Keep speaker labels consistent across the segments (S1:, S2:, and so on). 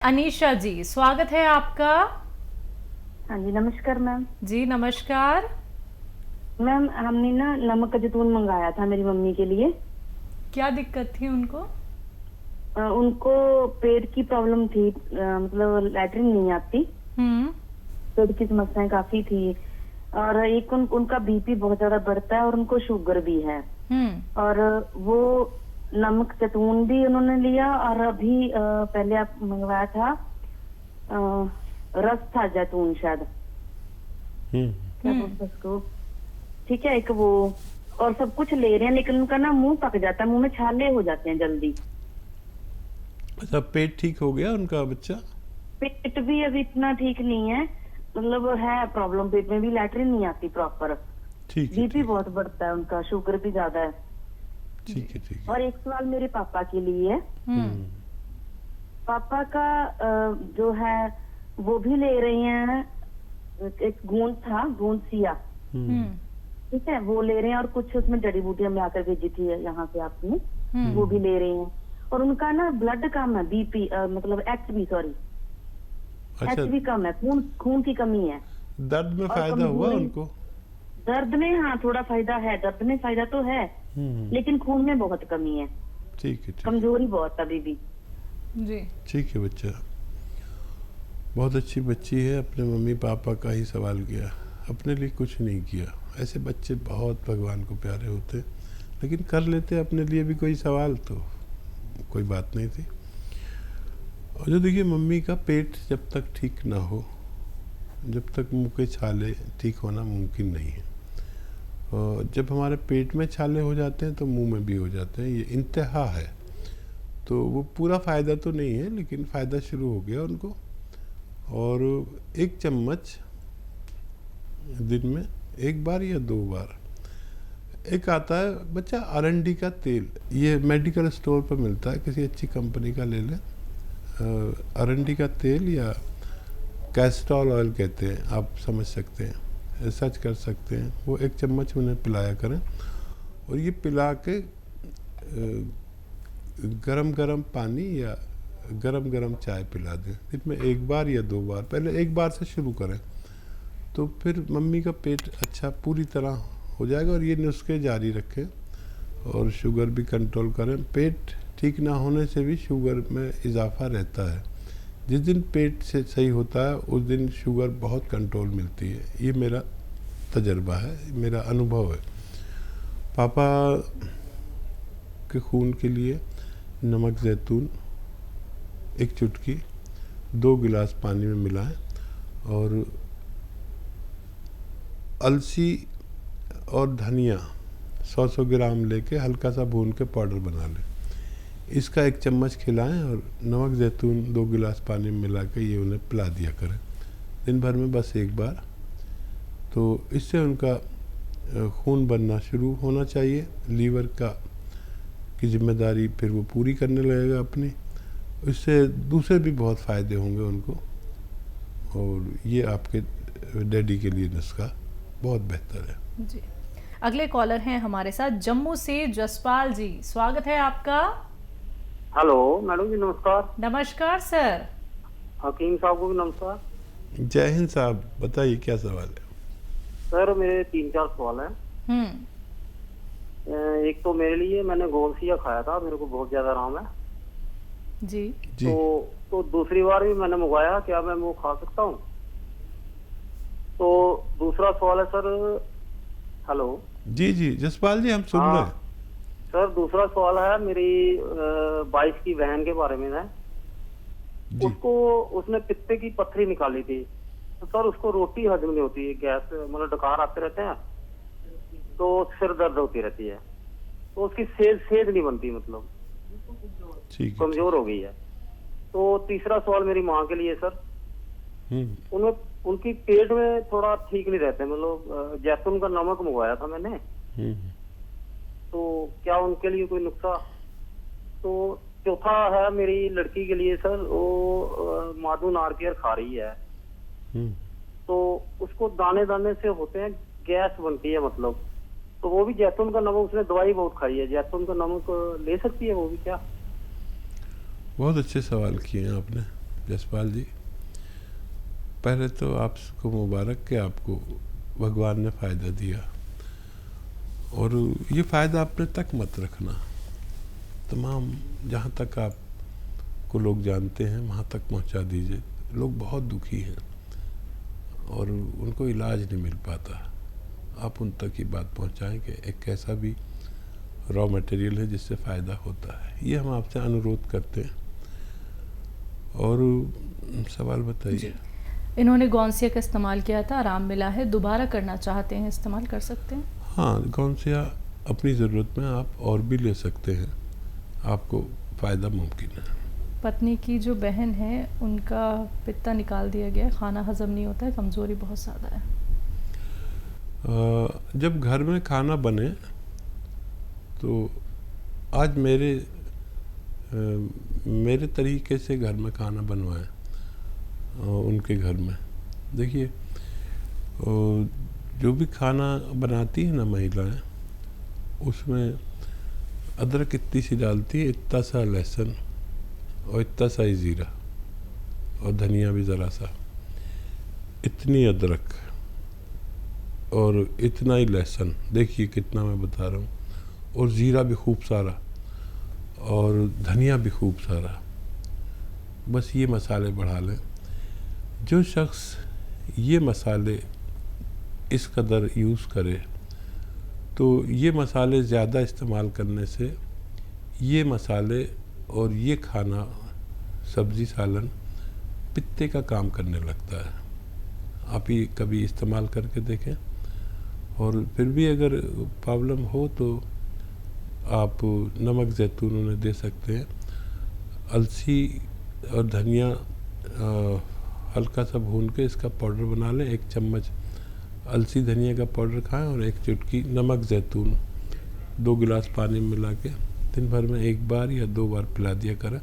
S1: अनीशा जी, स्वागत है आपका।
S2: हाँ जी, नमस्कार मैम।
S1: जी नमस्कार।
S2: मैम हमने ना नमक का जैतून मंगाया था मेरी मम्मी के लिए।
S1: क्या दिक्कत थी उनको?
S2: उनको पेट की प्रॉब्लम थी, मतलब लैट्रिन नहीं आती।
S1: हम्म।
S2: पेट की समस्याएं काफी थी। और एक उनका बीपी बहुत ज्यादा बढ़ता है और उनको शुगर भी है।
S1: हम्म।
S2: और वो नमक जैतून भी उन्होंने लिया और अभी पहले आप मंगवाया था, रस था जैतून शायद, क्या बोलते हैं उसको। ठीक है, एक वो और सब कुछ ले रहे हैं, लेकिन उनका ना मुंह पक जाता है, मुंह में छाले हो जाते हैं जल्दी।
S3: अच्छा, पेट ठीक हो गया उनका बच्चा?
S2: पेट भी अभी इतना ठीक नहीं है, मतलब है प्रॉब्लम, पेट में भी लैट्रिन नहीं आती प्रॉपर।
S3: ठीक है,
S2: बीपी
S3: ठीक
S2: बहुत बढ़ता है उनका, शुगर भी ज्यादा है।
S3: ठीक है, ठीक है।
S2: और एक सवाल मेरे पापा के लिए है।
S1: हम्म।
S2: पापा का जो है वो भी ले रहे हैं, एक गूंद था, गूंद सिया,
S1: हम्म।
S2: ठीक है, वो ले रहे हैं। और कुछ उसमें जड़ी बूटियां मिलाकर भेजी थी यहाँ से आपने,
S1: हम्म।
S2: वो भी ले रहे हैं। और उनका ना ब्लड कम है, बीपी मतलब एचबी, सॉरी
S3: अच्छा,
S2: एचबी कम है, खून खून की कमी है।
S3: दर्द में
S2: और
S3: फायदा हुआ
S2: कमजोरी,
S3: उनको?
S2: दर्द में हाँ थोड़ा फायदा है, दर्द में फायदा तो है, लेकिन खून में बहुत कमी है,
S3: ठीक है, ठीक है,
S2: कमजोरी बहुत अभी भी।
S1: जी।
S3: ठीक है। बच्चा बहुत अच्छी बच्ची है, अपने मम्मी पापा का ही सवाल किया, अपने लिए कुछ नहीं किया। ऐसे बच्चे बहुत भगवान को प्यारे होते, लेकिन कर लेते अपने लिए भी कोई सवाल तो कोई बात नहीं थी। और जो देखिए, मम्मी का पेट जब तक ठीक ना हो, जब तक मुंह के छाले ठीक होना मुमकिन नहीं है। और जब हमारे पेट में छाले हो जाते हैं तो मुंह में भी हो जाते हैं, ये इंतहा है। तो वो पूरा फ़ायदा तो नहीं है, लेकिन फ़ायदा शुरू हो गया उनको। और 1 चम्मच दिन में 1 बार या 2 बार। एक आता है बच्चा अरंडी का तेल, ये मेडिकल स्टोर पर मिलता है, किसी अच्छी कंपनी का ले लें। अरंडी का तेल या कैस्ट्रॉल ऑयल कहते हैं, आप समझ सकते हैं, सर्च कर सकते हैं। वो 1 चम्मच उन्हें पिलाया करें। और ये पिला के गरम गरम पानी या गरम गरम चाय पिला दें दिन में 1 बार या 2 बार। पहले 1 बार से शुरू करें, तो फिर मम्मी का पेट अच्छा पूरी तरह हो जाएगा। और ये नुस्खे जारी रखें और शुगर भी कंट्रोल करें। पेट ठीक ना होने से भी शुगर में इजाफा रहता है। जिस दिन पेट से सही होता है उस दिन शुगर बहुत कंट्रोल मिलती है। ये मेरा तजर्बा है, मेरा अनुभव है। पापा के खून के लिए नमक जैतून 1 चुटकी 2 गिलास पानी में मिलाएं और अलसी और धनिया 100-100 ग्राम लेके हल्का सा भून के पाउडर बना लें। इसका 1 चम्मच खिलाएं और नमक जैतून 2 गिलास पानी में मिला के ये उन्हें पिला दिया करें दिन भर में बस 1 बार। तो इससे उनका खून बनना शुरू होना चाहिए। लीवर की जिम्मेदारी फिर वो पूरी करने लगेगा अपनी। इससे दूसरे भी बहुत फ़ायदे होंगे उनको। और ये आपके डैडी के लिए नुस्खा बहुत बेहतर है।
S1: जी। अगले कॉलर हैं हमारे साथ जम्मू से जसपाल जी, स्वागत है आपका।
S4: हेलो मैडम जी, नमस्कार।
S1: नमस्कार सर।
S4: हकीम साहब को भी नमस्कार।
S3: जय हिंद साहब, बताइए क्या सवाल है?
S4: सर मेरे 3-4 सवाल हैं।
S1: हम्म।
S4: एक तो मेरे लिए, मैंने गोलसिया खाया था, मेरे को बहुत ज्यादा आराम है
S1: जी।
S3: जी।
S4: तो दूसरी बार भी मैंने मंगवाया, क्या मैं वो खा सकता हूँ? तो दूसरा सवाल है सर। हेलो
S3: जी जी जसपाल जी, हम सुन रहे हैं।
S4: सर, दूसरा सवाल है मेरी वाइफ की बहन के बारे में है।
S3: जी।
S4: उसको, उसने पित्ते की पत्थरी निकाली थी, तो सर उसको रोटी हजम नहीं होती है, गैस मतलब डकार आते रहते हैं, तो सिर दर्द होती रहती है, तो उसकी सेहत नहीं बनती, मतलब
S3: ठीक है।
S4: कमजोर हो गई है। तो तीसरा सवाल मेरी माँ के लिए सर। उन्हें, उनकी पेट में थोड़ा ठीक नहीं रहते, मतलब जैतून का नमक मंगवाया था मैंने, तो क्या उनके लिए कोई नुस्खा? तो चौथा है मेरी लड़की के लिए सर, वो माधु नारकेल खा रही है, तो उसको दाने दाने से होते हैं, गैस बनती है मतलब, तो वो भी जैतून का नमक, उसने दवाई बहुत खाई है, जैतून का नमक ले सकती है वो भी क्या?
S3: बहुत अच्छे सवाल किए हैं आपने। जसपाल जी, पहले तो आपको मुबारक कि आपको भगवान ने फ़ायदा दिया, और ये फ़ायदा अपने तक मत रखना। तमाम जहाँ तक आपको लोग जानते हैं वहाँ तक पहुँचा दीजिए। लोग बहुत दुखी हैं और उनको इलाज नहीं मिल पाता। आप उन तक ही बात पहुँचाएं कि एक ऐसा भी रॉ मटेरियल है जिससे फ़ायदा होता है। ये हम आपसे अनुरोध करते हैं। और सवाल बताइए।
S1: इन्होंने गौनसिया का इस्तेमाल किया था, आराम मिला है, दोबारा करना चाहते हैं, इस्तेमाल कर सकते हैं?
S3: हाँ, गौनसिया अपनी ज़रूरत में आप और भी ले सकते हैं, आपको फ़ायदा मुमकिन है।
S1: पत्नी की जो बहन है उनका पित्ता निकाल दिया गया, खाना हजम नहीं होता है, कमज़ोरी बहुत ज़्यादा है।
S3: जब घर में खाना बने तो आज मेरे तरीके से घर में खाना बनवाएं उनके घर में। देखिए, जो भी खाना बनाती है ना महिलाएं, उसमें अदरक इतनी सी डालती है, इतना सा लहसुन और इतना सा ही ज़ीरा और धनिया भी ज़रा सा, इतनी अदरक और इतना ही लहसुन, देखिए कितना मैं बता रहा हूँ, और ज़ीरा भी खूब सारा और धनिया भी खूब सारा। बस ये मसाले बढ़ा लें। जो शख्स ये मसाले इस कदर यूज़ करे तो ये मसाले ज़्यादा इस्तेमाल करने से ये मसाले और ये खाना, सब्ज़ी सालन, पित्ते का काम करने लगता है। आप ये कभी इस्तेमाल करके देखें, और फिर भी अगर प्रॉब्लम हो तो आप नमक ज़ैतून उन्हें दे सकते हैं। अलसी और धनिया हल्का सा भून के इसका पाउडर बना लें। 1 चम्मच अलसी धनिया का पाउडर खाएं और 1 चुटकी नमक ज़ैतून 2 गिलास पानी में मिला के दिन भर में 1 बार या 2 बार पिला दिया करें,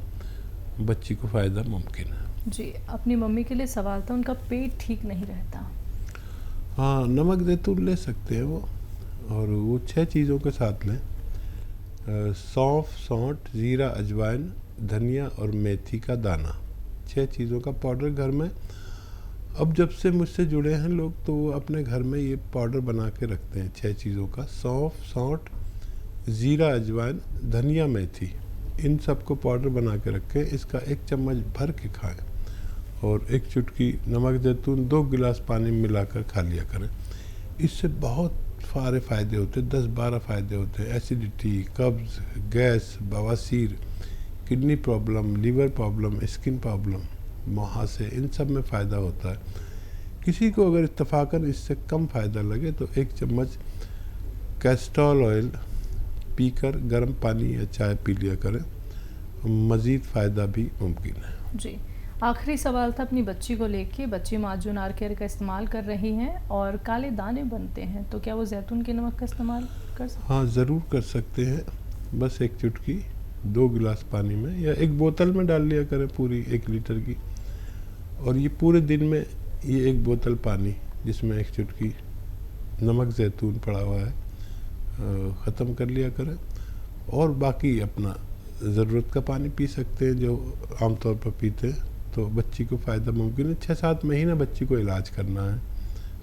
S3: बच्ची को फ़ायदा मुमकिन है।
S1: जी, अपनी मम्मी के लिए सवाल था, उनका पेट ठीक नहीं रहता।
S3: हाँ, नमक ज़ैतून ले सकते हैं वो, और वो 6 चीज़ों के साथ लें। सौंफ, सौंठ, ज़ीरा, अजवाइन, धनिया और मेथी का दाना, 6 चीज़ों का पाउडर घर में। अब जब से मुझसे जुड़े हैं लोग तो वो अपने घर में ये पाउडर बना के रखते हैं 6 चीज़ों का। सौंफ, सौंठ, ज़ीरा, अजवाइन, धनिया, मेथी, इन सबको पाउडर बना के रखें। इसका 1 चम्मच भर के खाएं और 1 चुटकी नमक ज़ैतून 2 गिलास पानी में मिलाकर खा लिया करें। इससे बहुत सारे फ़ायदे होते हैं, 10-12 फ़ायदे होते हैं। एसिडिटी, कब्ज़, गैस, बवासीर, kidney problem, liver problem, skin problem, मुहासे, इन सब में फ़ायदा होता है। किसी को अगर इत्तफाकन इससे कम फ़ायदा लगे तो 1 चम्मच कैस्टोल ऑयल पीकर गर्म पानी या चाय पी लिया करें, मज़ीद फ़ायदा भी मुमकिन है।
S1: जी, आखिरी सवाल था अपनी बच्ची को लेके। बच्ची माजून आर केयर का इस्तेमाल कर रही हैं और काले दाने बनते हैं, तो क्या वो जैतून के नमक का इस्तेमाल कर सकते हैं?
S3: हाँ, ज़रूर कर सकते हैं। बस 1 चुटकी 2 गिलास पानी में या 1 बोतल में डाल लिया करें, पूरी 1 लीटर की, और ये पूरे दिन में ये 1 बोतल पानी जिसमें 1 चुटकी नमक ज़ैतून पड़ा हुआ है ख़त्म कर लिया करें। और बाकी अपना ज़रूरत का पानी पी सकते हैं जो आमतौर पर पीते हैं, तो बच्ची को फ़ायदा मुमकिन है। 6-7 महीने बच्ची को इलाज करना है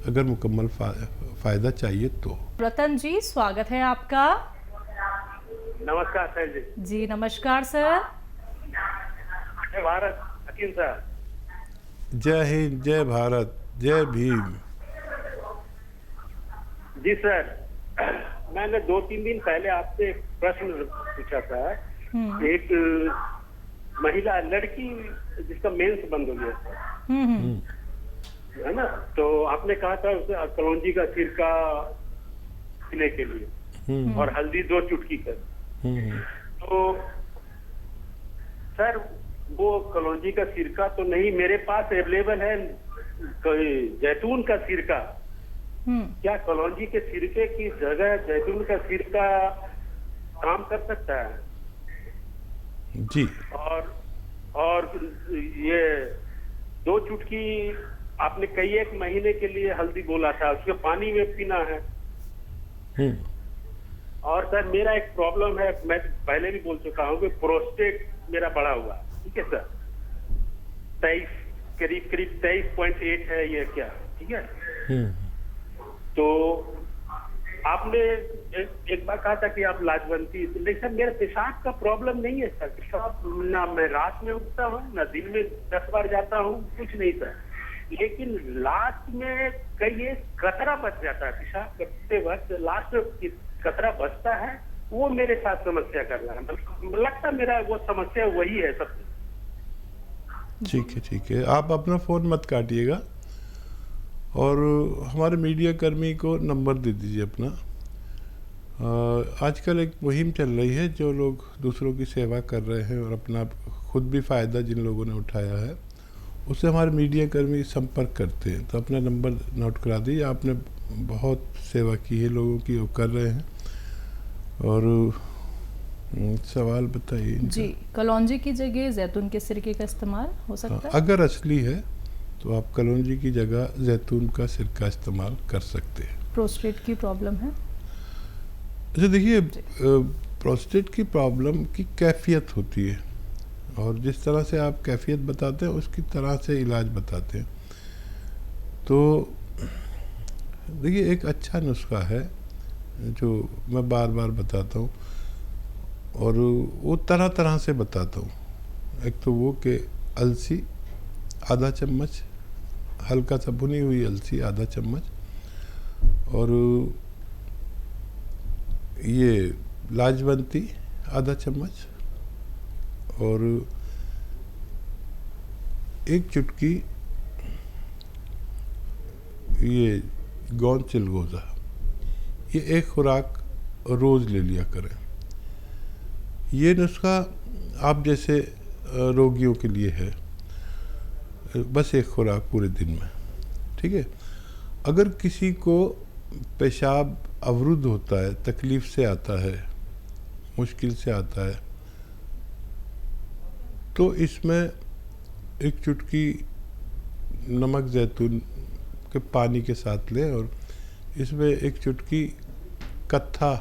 S3: अगर मुकम्मल फ़ायदा चाहिए तो।
S1: रतन जी, स्वागत है आपका।
S4: नमस्कार सर जी।
S1: जी नमस्कार सर।
S4: जय भारत हकीम सर।
S3: जय हिंद, जय भारत, जय भीम।
S4: जी सर, मैंने 2-3 दिन पहले आपसे एक प्रश्न पूछा था। एक महिला लड़की जिसका मेंस बंद हो गया था, है ना, तो आपने कहा था उसे कलौंजी का सिरका पीने के लिए और हल्दी 2 चुटकी कर। तो सर वो कलौंजी का सिरका तो नहीं मेरे पास अवेलेबल है, जैतून का सिरका। क्या कलौंजी के सिरके की जगह जैतून का सिरका काम कर सकता है?
S3: जी।
S4: और ये 2 चुटकी आपने कई 1 महीने के लिए हल्दी बोला था, उसको पानी में पीना है। और सर मेरा एक प्रॉब्लम है, मैं पहले भी बोल चुका हूँ कि प्रोस्टेट मेरा बढ़ा हुआ है, ठीक है सर।
S5: 23 करीब करीब 23.8 है ये क्या, ठीक है। तो आपने एक बार कहा था कि आप लाजवंती, लेकिन सर मेरा पेशाब का प्रॉब्लम नहीं है सर। पेशाब ना मैं रात में उठता हूँ ना दिन में 10 बार जाता हूँ, कुछ नहीं सर। लेकिन लास्ट में कहीं एक कतरा बच जाता है पेशाब करते वक्त, लास्ट में कतरा बचता है, वो मेरे साथ समस्या कर रहा है। मतलब लगता है मेरा वो समस्या वही है सबसे।
S3: ठीक है, आप अपना फ़ोन मत काटिएगा और हमारे मीडिया कर्मी को नंबर दे दीजिए अपना। आजकल एक मुहिम चल रही है, जो लोग दूसरों की सेवा कर रहे हैं और अपना खुद भी फ़ायदा जिन लोगों ने उठाया है, उससे हमारे मीडिया कर्मी संपर्क करते हैं। तो अपना नंबर नोट करा दीजिए। आपने बहुत सेवा की है लोगों की, वो कर रहे हैं। और सवाल बताइए।
S1: जी, कलौंजी की जगह जैतून के सिरके का इस्तेमाल हो सकता है?
S3: अगर असली है तो आप कलौंजी की जगह जैतून का सिरका इस्तेमाल कर सकते हैं।
S1: प्रोस्टेट की प्रॉब्लम है?
S3: अच्छा देखिए, प्रोस्टेट की प्रॉब्लम की कैफियत होती है और जिस तरह से आप कैफियत बताते हैं उसकी तरह से इलाज बताते हैं। तो देखिए, एक अच्छा नुस्खा है जो मैं बार बार बताता हूँ और वो तरह तरह से बताता हूँ। एक तो वो कि अलसी आधा चम्मच, हल्का सा भुनी हुई अलसी आधा चम्मच, और ये लाजवंती आधा चम्मच, और एक चुटकी ये गोंद चिलगोज़ा। ये एक खुराक रोज़ ले लिया करें। ये नुस्खा आप जैसे रोगियों के लिए है, बस एक खुराक पूरे दिन में, ठीक है। अगर किसी को पेशाब अवरुद्ध होता है, तकलीफ़ से आता है, मुश्किल से आता है, तो इसमें एक चुटकी नमक ज़ैतून के पानी के साथ लें और इसमें एक चुटकी कत्था,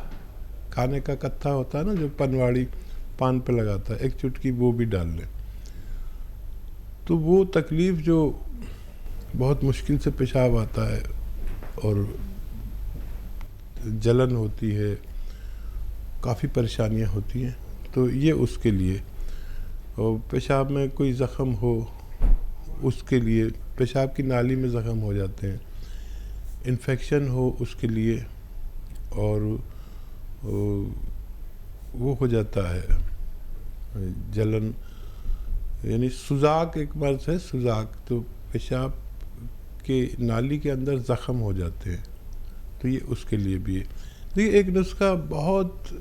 S3: खाने का कत्था होता है ना जो पनवाड़ी पान पे लगाता है, एक चुटकी वो भी डाल लें। तो वो तकलीफ़ जो बहुत मुश्किल से पेशाब आता है और जलन होती है, काफ़ी परेशानियां होती हैं, तो ये उसके लिए। और पेशाब में कोई ज़ख़म हो उसके लिए, पेशाब की नाली में ज़ख़म हो जाते हैं, इन्फेक्शन हो उसके लिए, और वो हो जाता है जलन, यानी सुजाक एक मर्ज़ है, सुजाक, तो पेशाब के नाली के अंदर ज़ख़म हो जाते हैं, तो ये उसके लिए भी है। देखिए, एक नुस्खा बहुत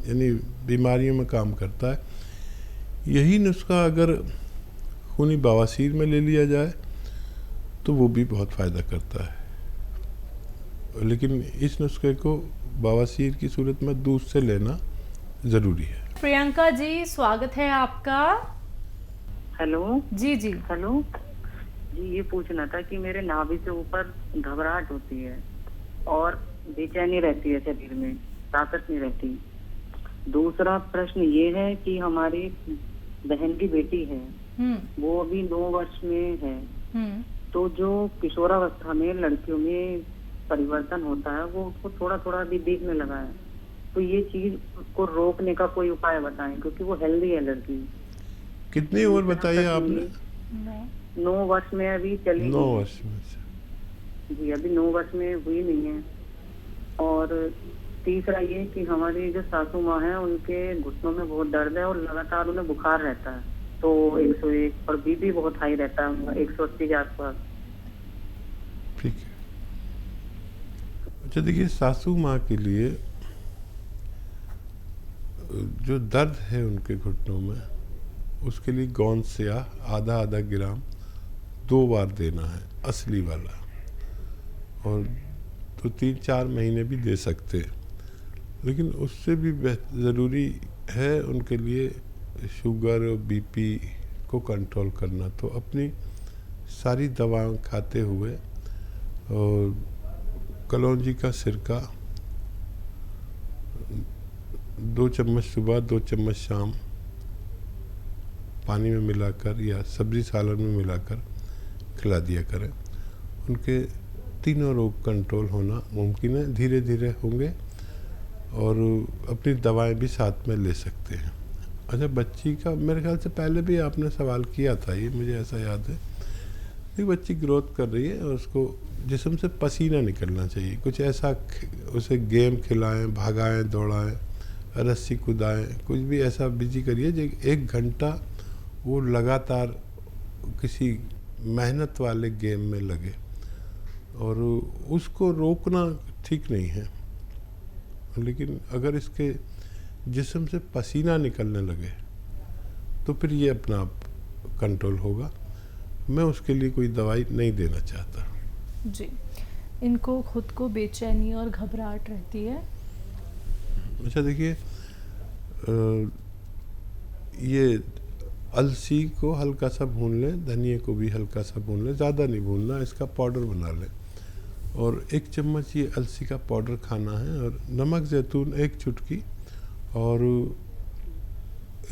S3: यानी बीमारियों में काम करता है। यही नुस्खा अगर खूनी बवासीर में ले लिया जाए तो वो भी बहुत फ़ायदा करता है, लेकिन इस नुस्खे को बवासीर की सूरत में दूध से लेना ज़रूरी है।
S1: प्रियंका जी, स्वागत है आपका।
S2: हेलो
S1: जी जी।
S2: हेलो जी, ये पूछना था कि मेरे नाभि से ऊपर घबराहट होती है और बेचैनी रहती है, शरीर में ताकत नहीं रहती। दूसरा प्रश्न ये है कि हमारी बहन की बेटी है, वो अभी 9 वर्ष में है, तो जो किशोरावस्था में लड़कियों में परिवर्तन होता है वो उसको थोड़ा थोड़ा भी दिखने लगा है। तो ये चीज को रोकने का कोई उपाय बताएं, क्योंकि वो हेल्दी है लड़की।
S3: कितनी उम्र बताइए आपने?
S2: 9 वर्ष में अभी चली।
S3: 9 वर्ष में
S2: जी, अभी 9 वर्ष में हुई नहीं है। और तीसरा ये कि हमारी जो सासू माँ है उनके घुटनों में बहुत दर्द है और लगातार उन्हें बुखार रहता है, तो 101, और बीपी बहुत हाई रहता है 180 के आसपास।
S3: ठीक है। अच्छा देखिए, सासू माँ के लिए जो दर्द है उनके घुटनों में, उसके लिए गोंद से आधा ग्राम 2 बार देना है, असली वाला, और तो 3-4 महीने भी दे सकते हैं। लेकिन उससे भी ज़रूरी है उनके लिए शुगर और बीपी को कंट्रोल करना। तो अपनी सारी दवाएं खाते हुए और कलौंजी का सिरका 2 चम्मच सुबह, 2 चम्मच शाम, पानी में मिलाकर या सब्जी सालन में मिलाकर खिला दिया करें। उनके तीनों रोग कंट्रोल होना मुमकिन है, धीरे धीरे होंगे और अपनी दवाएं भी साथ में ले सकते हैं। अच्छा, बच्ची का मेरे ख्याल से पहले भी आपने सवाल किया था, ये मुझे ऐसा याद है कि बच्ची ग्रोथ कर रही है और उसको जिस्म से पसीना निकलना चाहिए। कुछ ऐसा उसे गेम खिलाएं, भगाएं, दौड़ाएं, रस्सी कूदाएं, कुछ भी ऐसा बिजी करिए जो 1 घंटा वो लगातार किसी मेहनत वाले गेम में लगे। और उसको रोकना ठीक नहीं है, लेकिन अगर इसके जिस्म से पसीना निकलने लगे तो फिर ये अपना आप कंट्रोल होगा। मैं उसके लिए कोई दवाई नहीं देना चाहता।
S1: जी, इनको खुद को बेचैनी और घबराहट रहती है।
S3: अच्छा देखिए, ये अलसी को हल्का सा भून लें, धनिए को भी हल्का सा भून लें, ज़्यादा नहीं भूनना, इसका पाउडर बना लें और 1 चम्मच ये अलसी का पाउडर खाना है और नमक ज़ैतून 1 चुटकी और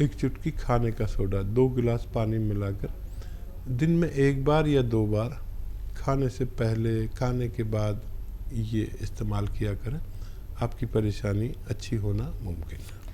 S3: 1 चुटकी खाने का सोडा 2 गिलास पानी मिलाकर दिन में 1 बार या 2 बार खाने से पहले, खाने के बाद ये इस्तेमाल किया करें। आपकी परेशानी अच्छी होना मुमकिन है।